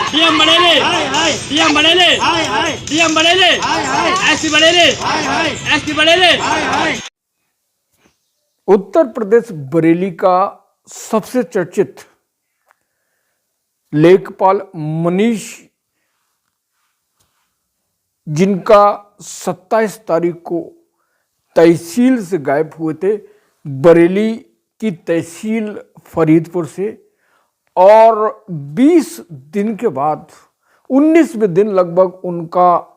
DM बड़ेले, DM बड़ेले, DM बड़ेले, एसपी बड़ेले, एसपी बड़ेले। उत्तर प्रदेश बरेली का सबसे चर्चित लेखपाल मनीष, जिनका 27 तारीख को तहसील से गायब हुए थे, बरेली की तहसील फरीदपुर से, और 20 दिन के बाद 19वें दिन लगभग उनका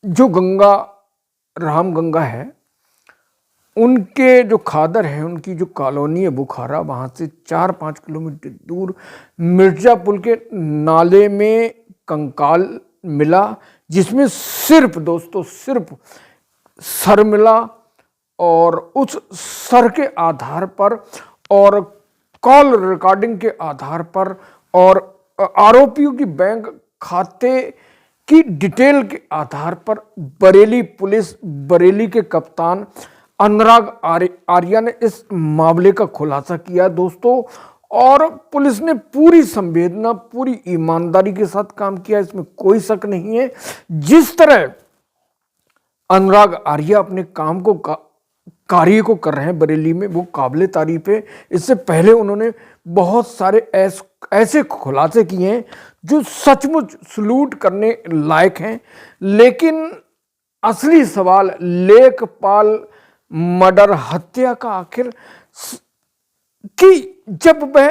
जो गंगा राम गंगा है, उनके जो खादर है, उनकी जो कॉलोनी है बुखारा, वहाँ से 4-5 किलोमीटर दूर मिर्जापुर के नाले में कंकाल मिला, जिसमें सिर्फ दोस्तों सिर्फ सर मिला। और उस सर के आधार पर और कॉल रिकॉर्डिंग के आधार पर और आरोपियों की बैंक खाते की डिटेल के आधार पर बरेली पुलिस, बरेली के कप्तान अनुराग आर्या ने इस मामले का खुलासा किया दोस्तों। और पुलिस ने पूरी संवेदना, पूरी ईमानदारी के साथ काम किया, इसमें कोई शक नहीं है। जिस तरह अनुराग आर्या अपने काम को कार्य को कर रहे हैं बरेली में, वो काबिले तारीफ है। इससे पहले उन्होंने बहुत सारे ऐसे खुलासे किए हैं जो सचमुच सलूट करने लायक हैं। लेकिन असली सवाल लेखपाल मर्डर, हत्या का आखिर कि जब वह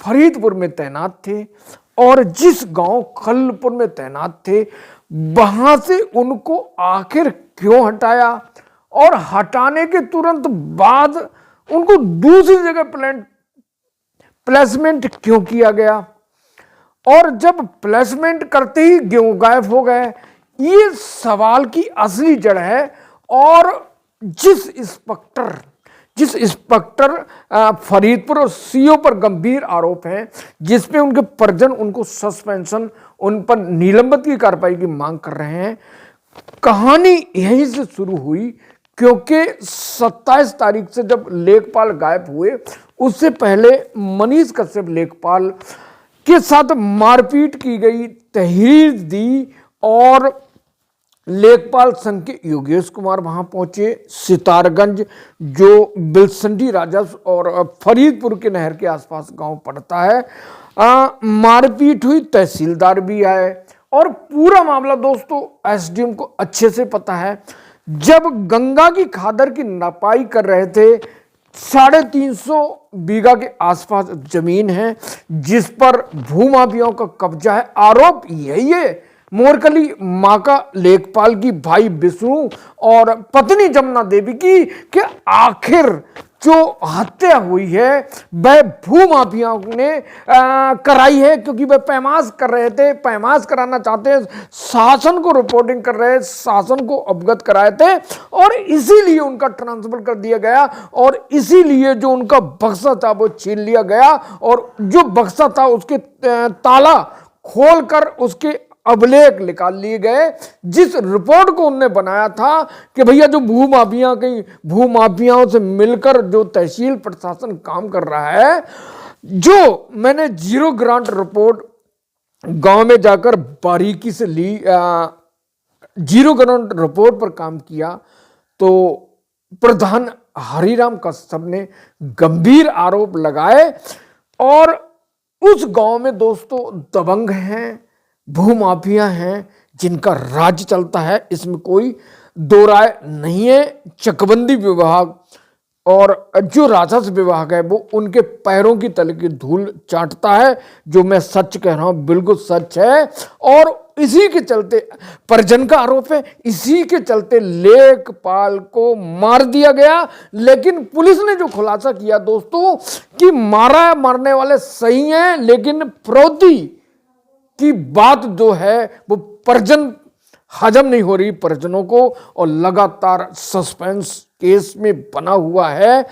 फरीदपुर में तैनात थे और जिस गांव खलपुर में तैनात थे, वहां से उनको आखिर क्यों हटाया, और हटाने के तुरंत बाद उनको दूसरी जगह प्लेसमेंट क्यों किया गया, और जब प्लेसमेंट करते ही क्यों गायब हो गए, ये सवाल की असली जड़ है। और जिस इंस्पेक्टर फरीदपुर और सीओ पर गंभीर आरोप हैं, जिसपे उनके परिजन उनको सस्पेंशन, उन पर निलंबित की कार्रवाई की मांग कर रहे हैं। कहानी यहीं से शुरू हुई, क्योंकि 27 तारीख से जब लेखपाल गायब हुए, उससे पहले मनीष कश्यप लेखपाल के साथ मारपीट की गई, तहरीर दी, और लेखपाल संघ के योगेश कुमार वहां पहुंचे। सितारगंज जो बिलसंडी राजस्व और फरीदपुर के नहर के आसपास गांव पड़ता है, मारपीट हुई, तहसीलदार भी आए। और पूरा मामला दोस्तों एसडीएम को अच्छे से पता है। जब गंगा की खादर की नपाई कर रहे थे, 350 बीघा के आसपास जमीन है जिस पर भूमाफियाओं का कब्जा है। आरोप यही है मोरकली माका लेखपाल की, भाई विष्णु और पत्नी जमुना देवी की, कि आखिर जो हत्या हुई है वह भूमाफियाओं ने कराई है, क्योंकि वह पैमाश कर रहे थे, पैमाश कराना चाहते हैं, शासन को रिपोर्टिंग कर रहे, शासन को अवगत कराए थे, और इसीलिए उनका ट्रांसफर कर दिया गया, और इसीलिए जो उनका बक्सा था वो छीन लिया गया, और जो बक्सा था उसके ताला खोलकर उसके अभिलेख निकाल लिए गए। जिस रिपोर्ट को उन्होंने बनाया था कि भैया जो भूमाफियाओं से मिलकर जो तहसील प्रशासन काम कर रहा है, जो मैंने जीरो ग्रांट रिपोर्ट गांव में जाकर बारीकी से ली, जीरो ग्रांट रिपोर्ट पर काम किया, तो प्रधान हरिराम कश्यप ने गंभीर आरोप लगाए। और उस गांव में दोस्तों दबंग हैं, भूमाफिया हैं, जिनका राज्य चलता है, इसमें कोई दो राय नहीं है। चकबंदी विभाग और जो राजस्व विभाग है वो उनके पैरों की तले की धूल चाटता है। जो मैं सच कह रहा हूं बिल्कुल सच है, और इसी के चलते परिजन का आरोप है, इसी के चलते लेखपाल को मार दिया गया। लेकिन पुलिस ने जो खुलासा किया दोस्तों कि मारने वाले सही हैं, लेकिन फरोती की बात जो है वो परिजन हजम नहीं हो रही परिजनों को, और लगातार सस्पेंस केस में बना हुआ है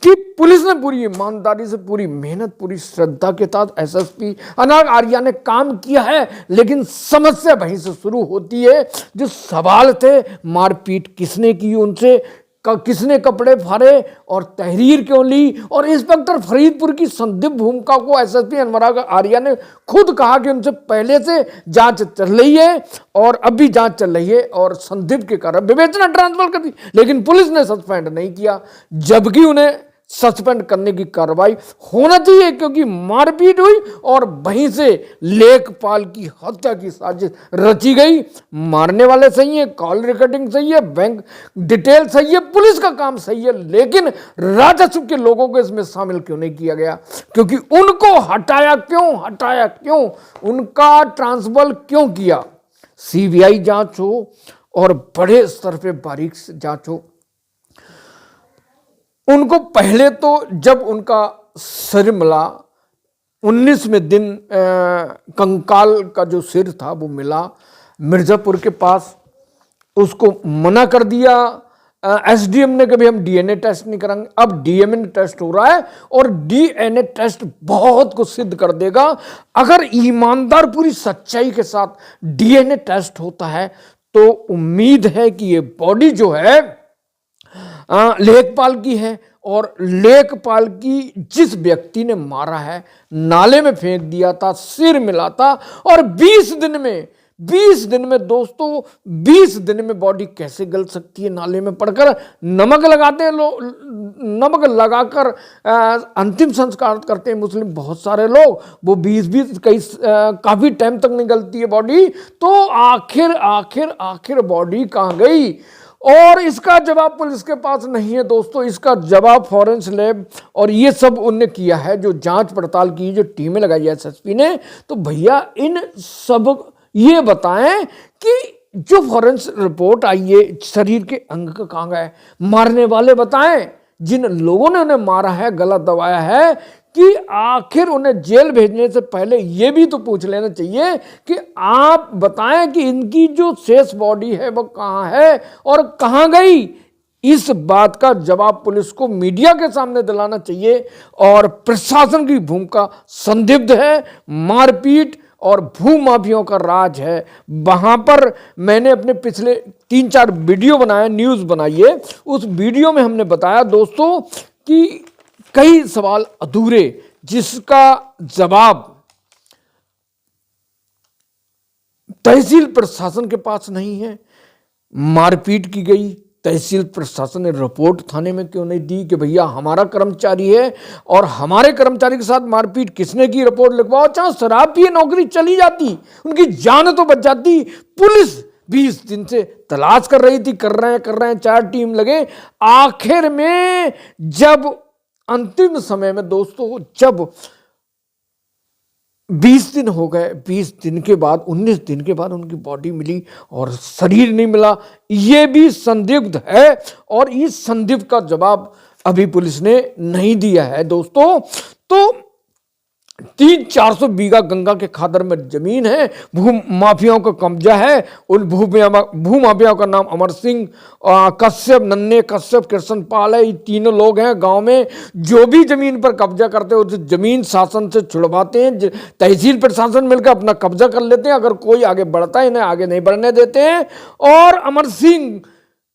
कि पुलिस ने पूरी ईमानदारी से, पूरी मेहनत, पूरी श्रद्धा के साथ एसएसपी अनुराग आर्या ने काम किया है। लेकिन समस्या वहीं से शुरू होती है। जो सवाल थे, मारपीट किसने की उनसे, किसने कपड़े फाड़े और तहरीर क्यों ली। और इंस्पेक्टर फरीदपुर की संदिग्ध भूमिका को एसएसपी अनुराग आर्या ने खुद कहा कि उनसे पहले से जांच चल रही है और अब भी जांच चल रही है और संदिग्ध के कारण विवेचना ट्रांसफर कर दी, लेकिन पुलिस ने सस्पेंड नहीं किया, जबकि उन्हें सस्पेंड करने की कार्रवाई होना चाहिए, क्योंकि मारपीट हुई और वहीं से लेखपाल की हत्या की साजिश रची गई। मारने वाले सही है, कॉल रिकॉर्डिंग सही है, बैंक डिटेल सही है, पुलिस का काम सही है, लेकिन राजस्व के लोगों को इसमें शामिल क्यों नहीं किया गया? क्योंकि उनको हटाया क्यों, उनका ट्रांसफर क्यों किया? सीबीआई जांच हो और बड़े स्तर पे बारीक जांच हो। उनको पहले तो जब उनका सिर मिला 19वें दिन कंकाल का जो सिर था वो मिला मिर्जापुर के पास, उसको मना कर दिया एसडीएम ने, कभी हम डीएनए टेस्ट नहीं कराएंगे। अब डीएनए टेस्ट हो रहा है और डीएनए टेस्ट बहुत कुछ सिद्ध कर देगा। अगर ईमानदार पूरी सच्चाई के साथ डीएनए टेस्ट होता है तो उम्मीद है कि ये बॉडी जो है लेखपाल की है और लेखपाल की जिस व्यक्ति ने मारा है नाले में फेंक दिया था, सिर मिला था और 20 दिन में दोस्तों 20 दिन में बॉडी कैसे गल सकती है? नाले में पड़कर नमक लगाते हैं लोग, नमक लगाकर अंतिम संस्कार करते हैं मुस्लिम बहुत सारे लोग, वो 20 काफी टाइम तक नहीं गलती है बॉडी। तो आखिर बॉडी कहां गई? और इसका जवाब पुलिस के पास नहीं है दोस्तों, इसका जवाब फॉरेंसिक लैब और ये सब उनने किया है, जो जांच पड़ताल की, जो टीमें लगाई है एसएसपी ने। तो भैया इन सब ये बताएं कि जो फॉरेंसिक रिपोर्ट आई है शरीर के अंग का कहां गया है? मारने वाले बताएं, जिन लोगों ने उन्हें मारा है, गला दबाया है, कि आखिर उन्हें जेल भेजने से पहले यह भी तो पूछ लेना चाहिए कि आप बताएं कि इनकी जो शेष बॉडी है वो कहां है और कहां गई। इस बात का जवाब पुलिस को मीडिया के सामने दिलाना चाहिए। और प्रशासन की भूमिका संदिग्ध है, मारपीट और भूमाफियों का राज है। वहां पर मैंने अपने पिछले 3-4 वीडियो बनाया, न्यूज़ बनाई है, उस वीडियो में हमने बताया दोस्तों कि कई सवाल अधूरे, जिसका जवाब तहसील प्रशासन के पास नहीं है। मारपीट की गई, तहसील प्रशासन ने रिपोर्ट थाने में क्यों नहीं दी कि भैया हमारा कर्मचारी है और हमारे कर्मचारी के साथ मारपीट किसने की, रिपोर्ट लिखवाओ। चाहे शराब पिए नौकरी चली जाती, उनकी जान तो बच जाती। पुलिस 20 दिन से तलाश कर रही थी, कर रहे हैं, 4 टीम लगे। आखिर में जब अंतिम समय में दोस्तों जब 20 दिन हो गए, 20 दिन के बाद 19 दिन के बाद उनकी बॉडी मिली और शरीर नहीं मिला, ये भी संदिग्ध है। और इस संदिग्ध का जवाब अभी पुलिस ने नहीं दिया है दोस्तों। तो 300-400 बीघा गंगा के खादर में जमीन है, भू माफियाओं का कब्जा है। उन भू माफियाओं का नाम अमर सिंह कश्यप, नन्हे कश्यप, कृष्ण पाल है। ये तीनों लोग हैं गांव में जो भी जमीन पर कब्जा करते हैं, उस जमीन शासन से छुड़वाते हैं। तहसील प्रशासन मिलकर अपना कब्जा कर लेते हैं, अगर कोई आगे बढ़ता है इन्हें आगे नहीं बढ़ने देते हैं। और अमर सिंह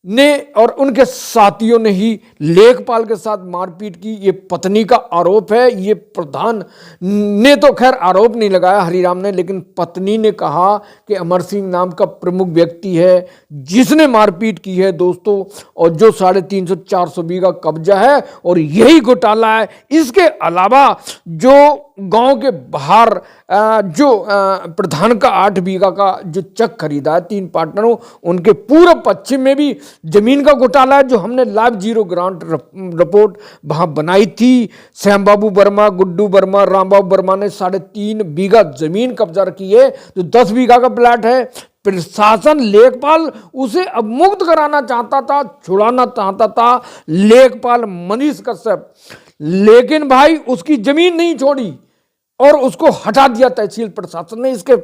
ने और उनके साथियों ने ही लेखपाल के साथ मारपीट की, ये पत्नी का आरोप है। ये प्रधान ने तो खैर आरोप नहीं लगाया हरिराम ने, लेकिन पत्नी ने कहा कि अमर सिंह नाम का प्रमुख व्यक्ति है जिसने मारपीट की है दोस्तों, और जो 350-400 बीघा कब्जा है और यही घोटाला है। इसके अलावा जो गांव के बाहर जो प्रधान का 8 बीघा का जो चक खरीदा है 3 पार्टनरों, उनके पूर्व पश्चिम में भी जमीन का घोटाला है, जो हमने लाइव जीरो ग्रांट रिपोर्ट वहां बनाई थी। श्याम बाबू वर्मा, गुड्डू वर्मा, राम बाबू वर्मा ने 3.5 बीघा जमीन कब्जा रखी है, जो 10 बीघा का प्लाट है। प्रशासन लेखपाल उसे अब मुक्त कराना चाहता था, छुड़ाना चाहता था लेखपाल मनीष कश्यप, लेकिन भाई उसकी जमीन नहीं छोड़ी और उसको हटा दिया तहसील प्रशासन ने। इसके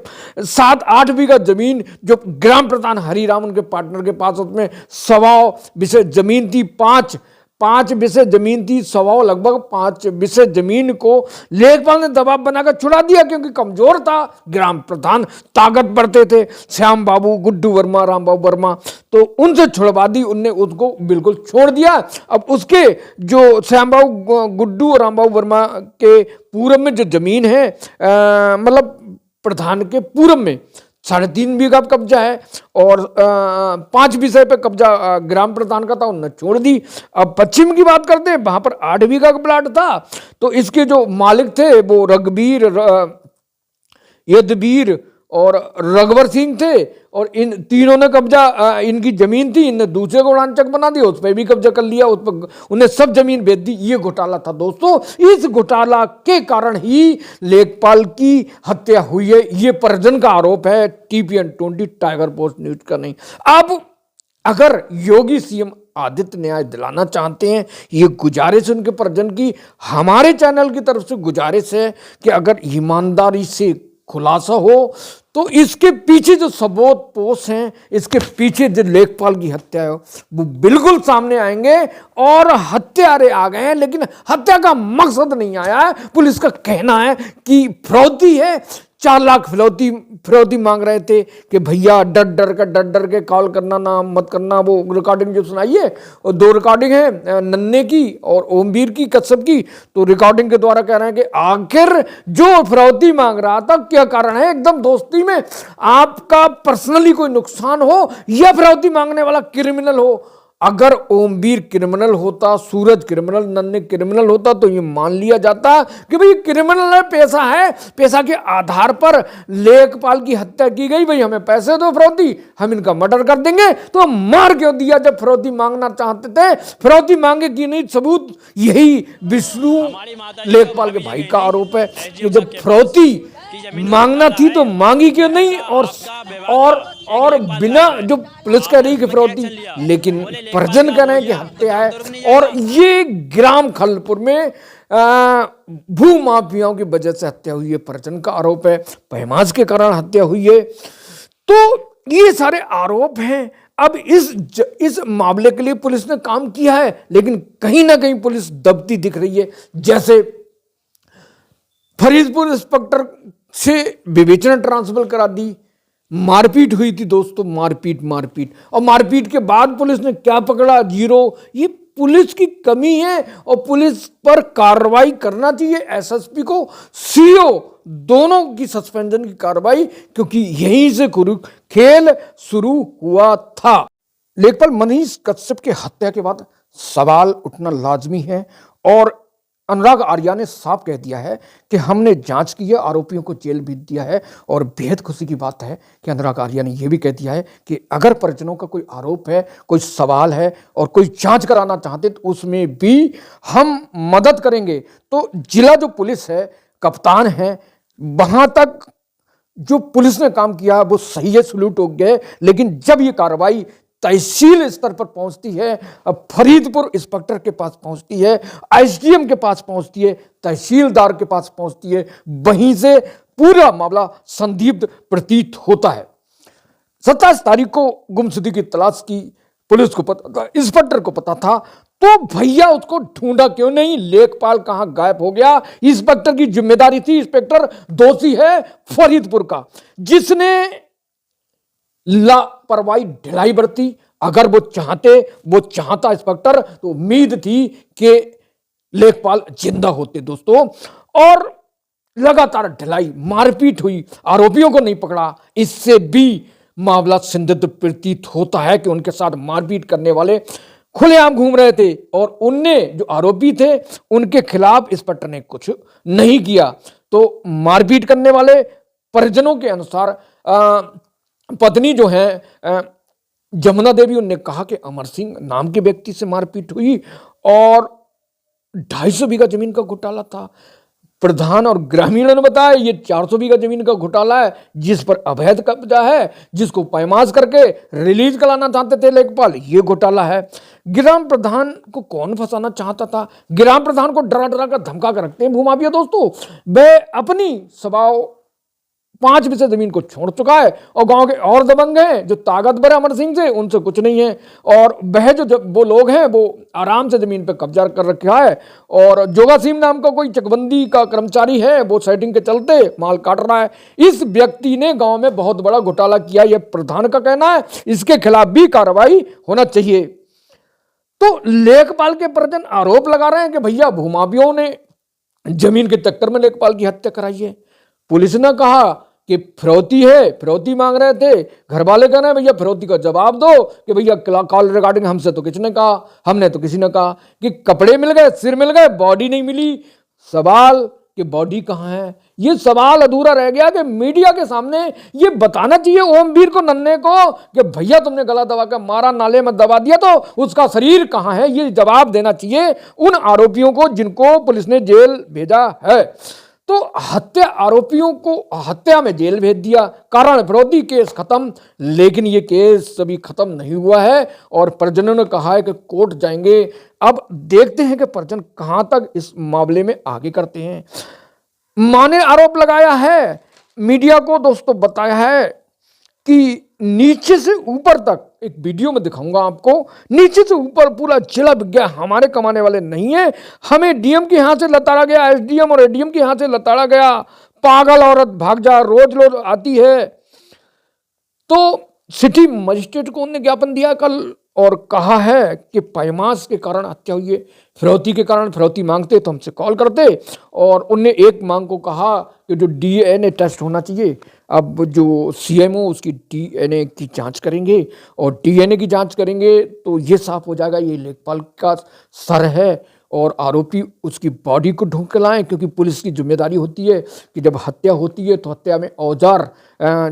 7-8 बीघा जमीन जो ग्राम प्रधान हरिराम उनके पार्टनर के पास, उसमें 1.25 विषय जमीन थी, 5 5 बिस्से जमीन थी, सवाओ लगभग 5 बिस्से जमीन को लेखपाल ने दबाव बनाकर छुड़ा दिया, क्योंकि कमजोर था ग्राम प्रधान, ताकत बढ़ते थे श्याम बाबू, गुड्डू वर्मा, राम बाबू वर्मा, तो उनसे छुड़वा दी, उनने उसको बिल्कुल छोड़ दिया। अब उसके जो श्याम बाबू, गुड्डू और राम बाबू वर्मा के पूरब में जो जमीन है, मतलब प्रधान के पूरब में 3.5 बीघा कब्जा है और 5 बिस्से पे कब्जा ग्राम प्रधान का था, उन्होंने छोड़ दी। अब पश्चिम की बात करते हैं, वहां पर 8 बीघा का प्लाट था, तो इसके जो मालिक थे वो रघुवीर, यदवीर और रघुवर सिंह थे, और इन तीनों ने कब्जा, इनकी जमीन थी, इनने दूसरे को उड़ानचक बना दिया, उस पर भी कब्जा कर लिया, उस पर उन्हें सब जमीन बेच दी। ये घोटाला था दोस्तों। इस घोटाला के कारण ही लेखपाल की हत्या हुई है, ये परिजन का आरोप है, TPN20 टाइगर पोस्ट न्यूज का नहीं। अब अगर योगी सीएम आदित्य न्याय दिलाना चाहते हैं, ये गुजारिश उनके परिजन की, हमारे चैनल की तरफ से गुजारिश है कि अगर ईमानदारी से खुलासा हो तो इसके पीछे जो सबूत पोष हैं, इसके पीछे जो लेखपाल की हत्या है वो बिल्कुल सामने आएंगे, और हत्यारे आ गए हैं, लेकिन हत्या का मकसद नहीं आया है। पुलिस का कहना है कि फिरौती है, 4 लाख फिरौती मांग रहे थे कि भैया डर डर के कॉल करना ना मत करना। वो रिकॉर्डिंग जो सुनाई है, और 2 रिकॉर्डिंग है, नन्हे की और ओमवीर की, कश्यप की। तो रिकॉर्डिंग के द्वारा कह रहे हैं कि आखिर जो फिरौती मांग रहा था क्या कारण है, एकदम दोस्ती में आपका पर्सनली कोई नुकसान हो या फिरौती मांगने वाला क्रिमिनल हो। अगर ओमवीर क्रिमिनल होता, सूरज क्रिमिनल, नन्हे क्रिमिनल होता, तो ये मान लिया जाता कि भाई क्रिमिनल है, पैसा के आधार पर लेखपाल की हत्या की गई, भाई हमें पैसे दो फिरौती, हम इनका मर्डर कर देंगे। तो मार क्यों दिया जब फिरौती मांगना चाहते थे? फिरौती मांगे कि नहीं, सबूत यही विष्णु लेखपाल के भाई का आरोप है कि जब फिरौती मांगना थी तो मांगी क्यों नहीं, और बिना, जो पुलिस कह रही कि फिरौती, लेकिन परिजन कह रहे हैं कि हत्या है। और ये ग्राम खलपुर में भू माफियाओं की वजह से हत्या हुई है, परिजन का आरोप है, पैमाज के कारण हत्या हुई है। तो ये सारे आरोप हैं। अब इस मामले के लिए पुलिस ने काम किया है, लेकिन कहीं ना कहीं पुलिस दबती दिख रही है। जैसे फरीदपुर इंस्पेक्टर से विवेचना ट्रांसफर करा दी, मारपीट हुई थी दोस्तों, मारपीट, और मारपीट के बाद पुलिस ने क्या पकड़ा, 0। ये पुलिस की कमी है, और पुलिस पर कार्रवाई करना चाहिए, SSP को, CO दोनों की सस्पेंशन की कार्रवाई, क्योंकि यहीं से खेल शुरू हुआ था। लेखपाल मनीष कश्यप की हत्या के बाद सवाल उठना लाजमी है, और अनुराग आर्या ने साफ कह दिया है कि हमने जांच की है, आरोपियों को जेल भेज दिया है। और बेहद खुशी की बात है कि अनुराग आर्या ने यह भी कह दिया है कि अगर परिजनों का कोई आरोप है, कोई सवाल है और कोई जांच कराना चाहते तो उसमें भी हम मदद करेंगे। तो जिला जो पुलिस है, कप्तान है, वहां तक जो पुलिस ने काम किया वो सही है, सल्यूट हो गया। लेकिन जब ये कार्रवाई तहसील स्तर पर पहुंचती है, अब फरीदपुर इंस्पेक्टर के पास पहुंचती है, SDM के पास पहुंचती है, तहसीलदार के पास पहुंचती है, वहीं से पूरा मामला संदिग्ध प्रतीत होता है। 27 तारीख को गुमशुदगी की तलाश की पुलिस को पता था, इंस्पेक्टर को पता था, तो भैया उसको ढूंढा क्यों नहीं? लेखपाल कहां गायब हो गया? इंस्पेक्टर की जिम्मेदारी थी, इंस्पेक्टर दोषी है फरीदपुर का, जिसने लापरवाही ढिलाई बरती। अगर वो चाहता इंस्पेक्टर, तो उम्मीद थी कि लेखपाल जिंदा होते दोस्तों। और लगातार ढिलाई, मारपीट हुई, आरोपियों को नहीं पकड़ा, इससे भी मामला संदिग्ध प्रतीत होता है कि उनके साथ मारपीट करने वाले खुलेआम घूम रहे थे, और उनने जो आरोपी थे उनके खिलाफ इंस्पेक्टर ने कुछ नहीं किया। तो मारपीट करने वाले परिजनों के अनुसार पत्नी जो है जमुना देवी, उनने कहा कि अमर सिंह नाम के व्यक्ति से मारपीट हुई, और 250 बीघा जमीन का घोटाला था। प्रधान और ग्रामीणों ने बताया ये 400 बीघा जमीन का घोटाला है, जिस पर अवैध कब्जा है, जिसको पैमाज करके रिलीज कराना चाहते थे लेखपाल, ये घोटाला है। ग्राम प्रधान को कौन फंसाना चाहता था? ग्राम प्रधान को डरा कर धमका कर रखते हैं भूमाफिया दोस्तों। वे अपनी सभाओं 5% जमीन को छोड़ चुका है और गांव के और दबंग हैं जो ताकतवर है अमर सिंह से, उनसे कुछ नहीं है। और वह जो वो लोग हैं वो आराम से जमीन पे कब्जा कर रखा है। और जोगासीम नाम का कोई चकबंदी का कर्मचारी है, वो सेटिंग के चलते माल काट रहा है। इस व्यक्ति ने गांव में बहुत बड़ा घोटाला किया, यह प्रधान का कहना है। इसके खिलाफ भी कार्रवाई होना चाहिए। तो लेखपाल के परिजन आरोप लगा रहे हैं कि भैया भूमाफियों ने जमीन के चक्कर में लेखपाल की हत्या कराई है। पुलिस ने कहा कि फिरौती है, फिरौती मांग रहे थे। घर वाले कह रहे हैं भैया फिरौती का जवाब दो कि भैया कॉल रिगार्डिंग हमसे तो किसी ने कहा, हमने तो किसी ने कहा कि कपड़े मिल गए, सिर मिल गए, बॉडी नहीं मिली। सवाल कि बॉडी कहाँ है, ये सवाल अधूरा रह गया कि मीडिया के सामने ये बताना चाहिए ओमवीर को, नन्हे को, कि भैया तुमने गला दबा कर मारा, नाले में दबा दिया, तो उसका शरीर कहाँ है, ये जवाब देना चाहिए उन आरोपियों को जिनको पुलिस ने जेल भेजा है। तो हत्या आरोपियों को हत्या में जेल भेज दिया, कारण विरोधी केस खत्म। लेकिन ये केस अभी खत्म नहीं हुआ है और परिजनों ने कहा है कि कोर्ट जाएंगे। अब देखते हैं कि परिजन कहां तक इस मामले में आगे करते हैं। मां ने आरोप लगाया है, मीडिया को दोस्तों बताया है कि नीचे से ऊपर तक, एक वीडियो में दिखाऊंगा आपको, नीचे से ऊपर पूरा जिला विज्ञान हमारे कमाने वाले नहीं है। हमें डीएम के यहां से लताड़ा गया, एसडीएम और एडीएम के यहां से लताड़ा गया, पागल औरत भाग जा, रोज रोज आती है। तो सिटी मजिस्ट्रेट को उन्होंने ज्ञापन दिया कल और कहा है कि पैमास के कारण हत्या हुई है, फिरौती के कारण, फिरौती मांगते तो हमसे कॉल करते। और उनने एक मांग को कहा कि जो डीएनए टेस्ट होना चाहिए, अब जो सीएमओ उसकी डीएनए की जांच करेंगे और डीएनए की जांच करेंगे तो ये साफ हो जाएगा ये लेखपाल का सर है और आरोपी उसकी बॉडी को ढूंढ के लाएं, क्योंकि पुलिस की जिम्मेदारी होती है कि जब हत्या होती है तो हत्या में औजार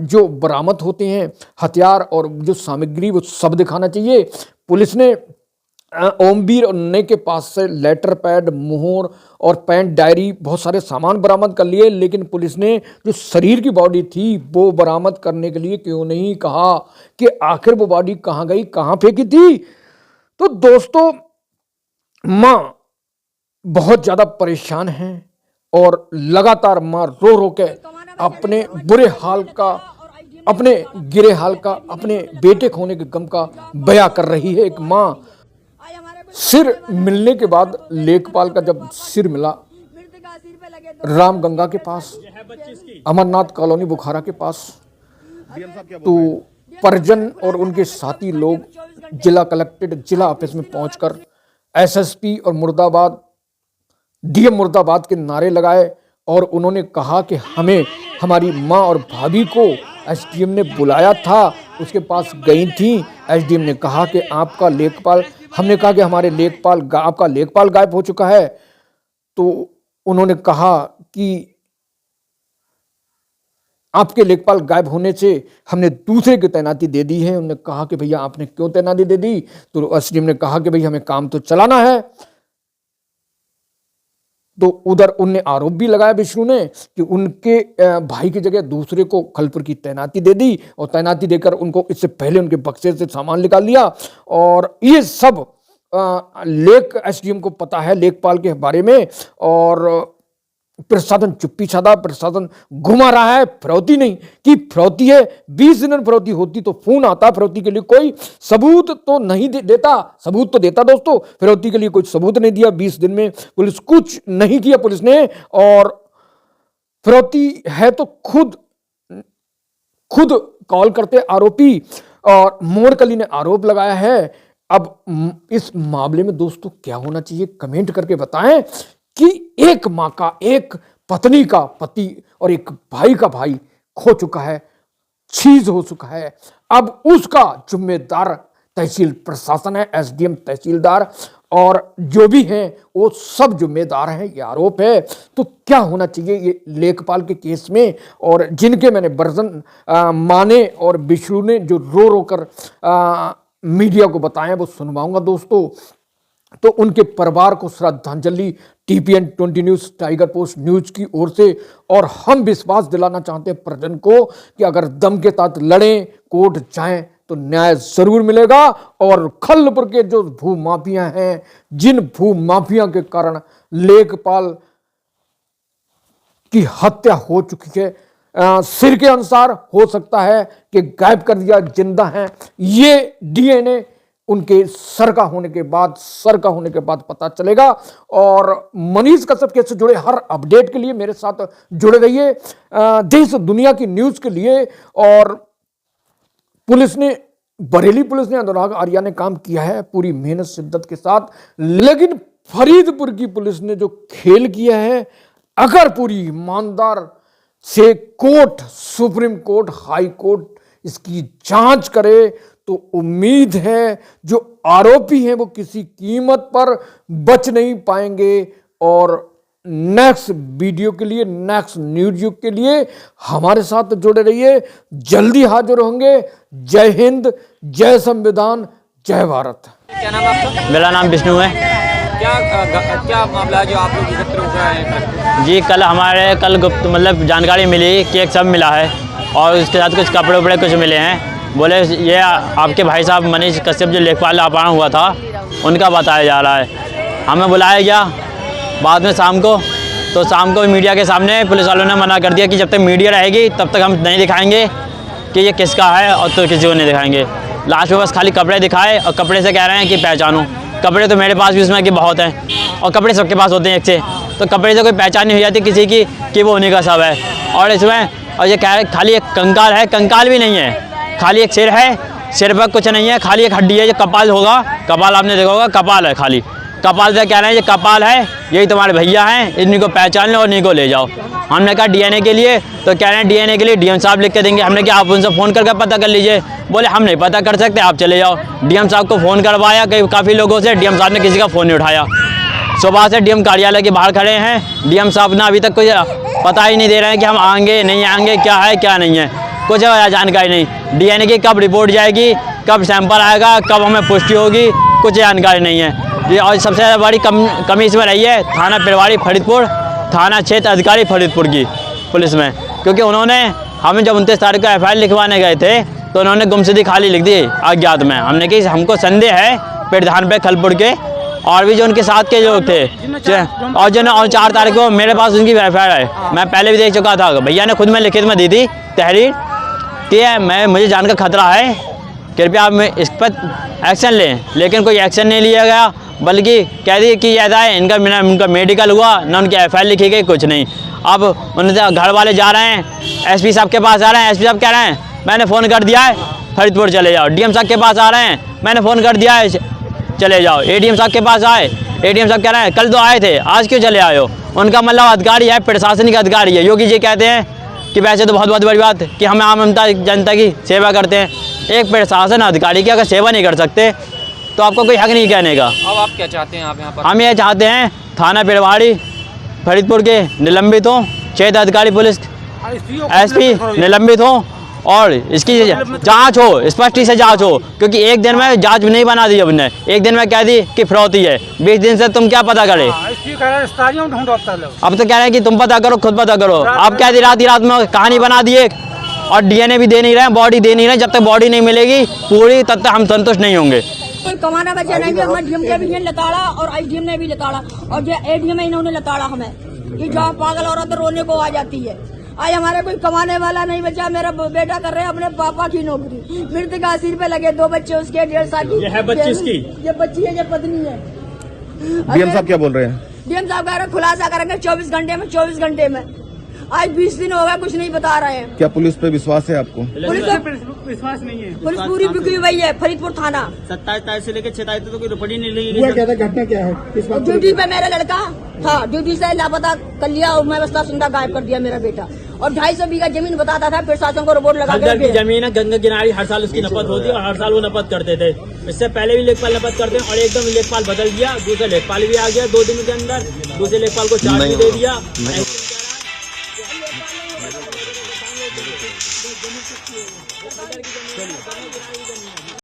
जो बरामद होते हैं, हथियार और जो सामग्री, वो सब दिखाना चाहिए। पुलिस ने ओमवीर और नन्हे के पास से लेटर पैड, मोहर और पेन, डायरी, बहुत सारे सामान बरामद कर लिए। लेकिन पुलिस ने जो शरीर की बॉडी थी वो बरामद करने के लिए क्यों नहीं कहा कि आखिर वो बॉडी कहाँ गई, कहाँ फेंकी थी। तो दोस्तों मां बहुत ज्यादा परेशान हैं और लगातार मां रो रो के अपने बुरे हाल का, अपने गिरे हाल का, अपने बेटे खोने के गम का बयां कर रही है। एक मां सिर मिलने के बाद, लेखपाल का जब सिर मिला रामगंगा के पास, अमरनाथ कॉलोनी बुखारा के पास, तो परिजन और उनके साथी लोग जिला कलेक्ट्रेट, जिला ऑफिस में पहुंचकर एसएसपी और मुर्दाबाद, डीएम मुर्दाबाद के नारे लगाए और उन्होंने कहा कि हमें हमारी मां और भाभी को एसडीएम ने बुलाया था, उसके पास गई थी। एसडीएम ने कहा कि आपका लेखपाल, हमने कहा कि हमारे लेखपाल, आपका लेखपाल गायब हो चुका है। तो उन्होंने कहा कि आपके लेखपाल गायब होने से हमने दूसरे की तैनाती दे दी है। उन्होंने कहा कि भैया आपने क्यों तैनाती दे दी, तो एसडीएम ने कहा कि भैया हमें काम तो चलाना है। तो उधर उनने आरोप भी लगाया विष्णु ने कि उनके भाई की जगह दूसरे को खलपुर की तैनाती दे दी और तैनाती देकर उनको इससे पहले उनके बक्से से सामान निकाल लिया। और ये सब लेख एसडीएम को पता है लेखपाल के बारे में और प्रशासन चुप्पी साधा, प्रशासन घुमा रहा है। फिरौती नहीं कि फिरौती है, 20 दिन फिरौती होती तो फोन आता, फिरौती के लिए कोई सबूत तो नहीं देता, सबूत तो देता दोस्तों, फिरौती के लिए कोई सबूत नहीं दिया। 20 दिन में पुलिस कुछ नहीं किया पुलिस ने। और फिरौती है तो खुद कॉल करते आरोपी, और मोड़कली ने आरोप लगाया है। अब इस मामले में दोस्तों क्या होना चाहिए, कमेंट करके बताएं कि एक मां का, एक पत्नी का पति और एक भाई का भाई खो चुका है, चीज हो चुका है। अब उसका जिम्मेदार तहसील प्रशासन है, एसडीएम, तहसीलदार और जो भी हैं वो सब जिम्मेदार हैं। ये आरोप है। तो क्या होना चाहिए ये लेखपाल के केस में, और जिनके मैंने वर्जन माने और विष्णु ने जो रो रो कर मीडिया को बताएं वो सुनवाऊंगा दोस्तों। तो उनके परिवार को श्रद्धांजलि TPN 20 news, tiger post news की ओर से। और हम विश्वास दिलाना चाहते हैं परिजन को कि अगर दम के साथ लड़ें, कोर्ट जाएं तो न्याय जरूर मिलेगा। और खलपुर के जो भू माफिया हैं, जिन भू माफिया के कारण लेखपाल की हत्या हो चुकी है, सिर के अनुसार हो सकता है कि गायब कर दिया, जिंदा हैं। ये डीएनए उनके सर का होने के बाद पता चलेगा। और मनीष कश्यप केस से जुड़े हर अपडेट के लिए मेरे साथ जुड़े रहिए, देश दुनिया की न्यूज के लिए। और बरेली पुलिस ने, अनुराग आर्या ने काम किया है पूरी मेहनत शिद्दत के साथ, लेकिन फरीदपुर की पुलिस ने जो खेल किया है, अगर पूरी ईमानदार से court, supreme court, high court इसकी जांच करे तो उम्मीद है जो आरोपी हैं वो किसी कीमत पर बच नहीं पाएंगे। और नेक्स्ट वीडियो के लिए, नेक्स्ट न्यूज युग के लिए हमारे साथ जुड़े रहिए, जल्दी हाजिर होंगे। जय हिंद, जय संविधान, जय भारत। क्या नाम आपका? मेरा नाम विष्णु है। क्या मामला है जो आप लोग एकत्र हो गए हैं? जी कल गुप्त मतलब जानकारी मिली कि एक सब मिला है और उसके साथ कुछ कपड़े उपड़े कुछ मिले हैं। बोले ये आपके भाई साहब मनीष कश्यप जो लेखपाल अपहरण हुआ था उनका बताया जा रहा है। हमें बुलाया गया बाद में शाम को मीडिया के सामने पुलिस वालों ने मना कर दिया कि जब तक मीडिया रहेगी तब तक हम नहीं दिखाएंगे कि ये किसका है और तो किसी को नहीं दिखाएंगे। लास्ट में बस खाली कपड़े दिखाए और कपड़े से कह रहे हैं कि पहचानो। कपड़े तो मेरे पास भी उसमें कि बहुत हैं और कपड़े सबके पास होते हैं एक से, तो कपड़े से कोई पहचान नहीं हो जाती किसी की कि वो उन्हीं का सब है। और इसमें और ये कह रहे खाली एक कंकाल है, कंकाल भी नहीं है, खाली एक सिर है, सिर पर कुछ नहीं है, खाली एक हड्डी है। जो कपाल होगा, कपाल आपने देखा होगा, कपाल है, खाली कपाल से कह रहे हैं ये कपाल है, यही तुम्हारे भैया हैं, इन्हीं को पहचान लो और इन्हीं को ले जाओ। हमने कहा डीएनए के लिए, तो कह रहे हैं डीएनए के लिए डीएम साहब लिख के देंगे। हमने कहा आप उनसे फ़ोन करके पता कर लीजिए। बोले हम नहीं पता कर सकते, आप चले जाओ। डीएम साहब को फ़ोन करवाया काफ़ी लोगों से, डीएम साहब ने किसी का फ़ोन नहीं उठाया। सुबह से डीएम कार्यालय के बाहर खड़े हैं, डीएम साहब ने अभी तक कोई पता ही नहीं दे रहे हैं कि हम आएंगे नहीं आएंगे, क्या है क्या नहीं है, कुछ जानकारी नहीं। डीएनए की कब रिपोर्ट जाएगी, कब सैंपल आएगा, कब हमें पुष्टि होगी, कुछ जानकारी नहीं है। और सबसे बड़ी कमी इसमें रही है थाना पिरवाड़ी फरीदपुर, थाना क्षेत्र अधिकारी फरीदपुर की पुलिस में, क्योंकि उन्होंने हमें जब 29 तारीख को एफआईआर लिखवाने गए थे तो उन्होंने गुमशुदगी खाली लिख दी अज्ञात में। हमने कि हमको संदेह है पिरधान पे खलपुर के और भी जो उनके साथ के लोग थे, और 4 तारीख को मेरे पास उनकी एफआईआर है। मैं पहले भी देख चुका था, भैया ने खुद में लिखित में दी थी तहरीर कि मुझे जान का खतरा है, कृपया आप इस पर एक्शन लें, लेकिन कोई एक्शन नहीं लिया गया, बल्कि कह दी कि ऐसा है उनका मेडिकल हुआ ना, उनकी एफआईआर लिखी गई, कुछ नहीं। अब उनसे घर वाले जा रहे हैं, एसपी साहब के पास आ रहे हैं, एसपी साहब कह रहे हैं मैंने फ़ोन कर दिया है फरीदपुर चले जाओ। डीएम साहब के पास आ रहे हैं, मैंने फ़ोन कर दिया है चले जाओ। एडीएम साहब के पास आए, एडीएम साहब कह रहे हैं कल तो आए थे, आज क्यों चले आए हो। उनका मतलब अधिकारी है, प्रशासनिक अधिकारी है। योगी जी कहते हैं कि वैसे तो बहुत बड़ी बात कि हम आम जनता की सेवा करते हैं, एक प्रशासन अधिकारी की अगर सेवा नहीं कर सकते तो आपको कोई हक नहीं कहने का। अब आप क्या चाहते हैं? आप यहाँ पर हम ये चाहते हैं थाना पिरवाड़ी फरीदपुर के निलंबित हों, क्षेत्र अधिकारी पुलिस एसपी निलंबित हों और इसकी जांच हो, स्पष्ट से जांच हो, क्योंकि एक दिन में जांच नहीं बना दी हमने, एक दिन में कह दी कि फिरौती है, 20 दिन से तुम क्या पता करे। अब तो कह रहे हैं कि तुम पता करो, खुद पता करो। अब कह दी रात में कहानी बना दी एक, और डीएनए भी दे नहीं रहे, बॉडी दे नहीं रहे। जब तक बॉडी नहीं मिलेगी पूरी तब तक हम संतुष्ट नहीं होंगे। कोई कमाना बचा नहीं, हमें डीएम के भी लताड़ा और आईडीएम ने भी लताड़ा और जो एडीएम है इन्होंने लताड़ा हमें कि जहाँ पागल औरत रोने को आ जाती है। आज हमारे कोई कमाने वाला नहीं बचा। मेरा बेटा कर रहे हैं अपने पापा की नौकरी, मृत्यु का सिर पे लगे, 2 बच्चे उसके, 1.5 साल की। ये है बच्ची इसकी, ये बच्ची है, ये पत्नी है। डीएम साहब क्या बोल रहे हैं? डीएम साहब कह रहे हैं खुलासा करेंगे 24 घंटे में, 24 घंटे में। आज 20 दिन हो गया, कुछ नहीं बता रहे हैं। क्या पुलिस पे विश्वास है आपको? पुलिस पे विश्वास नहीं है, पुलिस पूरी बिकी हुई है। फरीदपुर थाना 27 तारीख से लेकर 6 तारीख तक तो कोई रिपोर्ट ही नहीं ली। घटना क्या है? ड्यूटी पे मेरा लड़का था, ड्यूटी से लापता कर लिया और मैं बस्ता सुंदा गायब कर दिया मेरा बेटा। और 250 बीघा जमीन बताता था, प्रशासन को रिपोर्ट लगा की जमीन है, गंगा किनारे, हर साल उसकी नपत होती है और हर साल वो नपत करते थे। इससे पहले भी लेखपाल नपत करते हैं और एकदम लेखपाल बदल दिया, दूसरा लेखपाल भी आ गया 2 दिन के अंदर, दूसरे लेखपाल को चार्ज भी दे दिया।